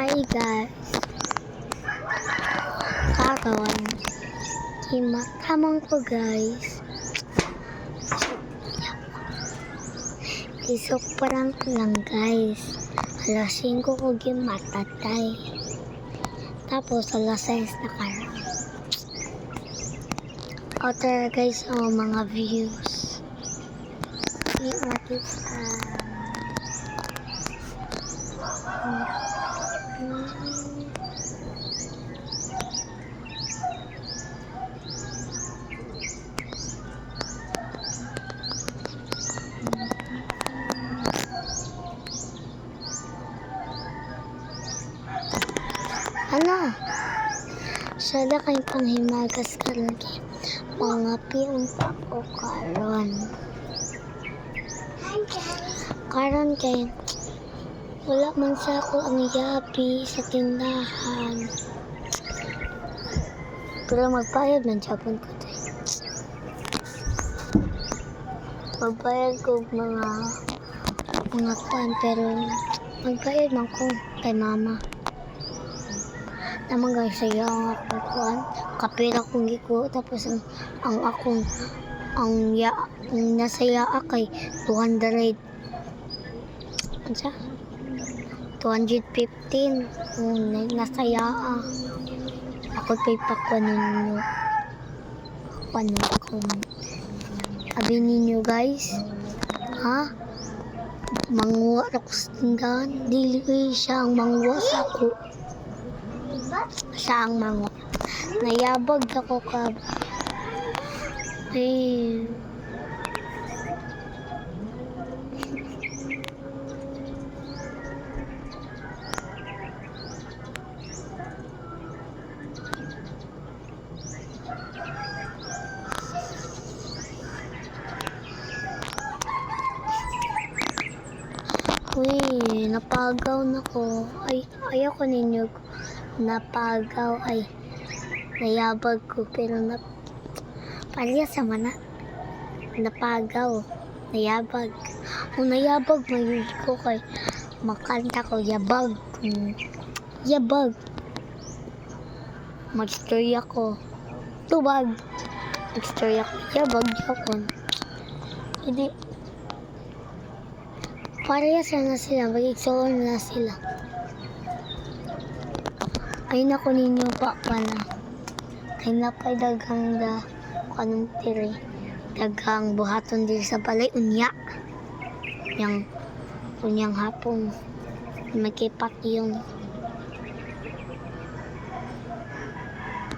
Hi guys, karon himatamang ko guys. Isok prank lang guys. Alas 5 ko gimatatay. Tapos alas 6 na karon. Otter guys mga views. Ano? Sada kayong panghimagas karon kay mga piyon pa ko karon kay wala man sa ako ang yapi sa tindahan, pero magbayad man Japon ko tayo. Magbayad ko mga kuan, pero magbayad man ko kay mama naman guys. Saya ang akong kuan, kapira kong giko, tapos ang akong nasaya kay 200 215 nasaya ako kay pakuan ninyo abi ninyo guys, ha? Manguha ako sa tindahan, dili siya ang manguha sa ako. Siya ang manguha. Nayabag ako ka. Napagaw na ko. Ayaw ko ninyo napagaw. Nayabag ko, pero parehas sa mana. Napagaw, nayabag. Kung nayabag, mayroon ko kay makanta ko, yabag. Yabag. Mag-story ako. Tubag. Mag-story ako. Yabag ako. Hindi. Parehas na sila, mag-igsoon na sila. Ay nako ninyo pa pala. Ay napay daghang kanong tiri. Daghang buhaton diri sa balay unya. Unyang hapon. Magkipat yung.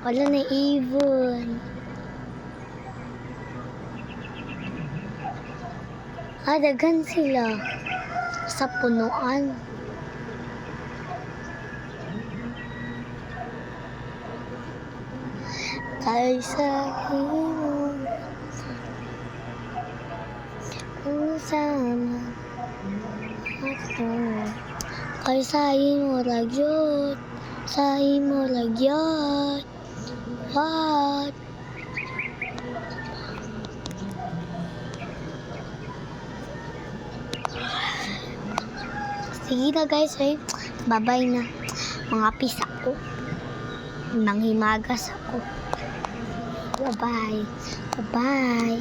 Wala na even. Daghan sila sa punuan. Kaysa imo sama ako, kaysa imo ragyot, sa imo ragyot, what? Sige na guys, bye-bye na. Mga pisa ko. Nanghimagas ako. Bye-bye. Bye-bye.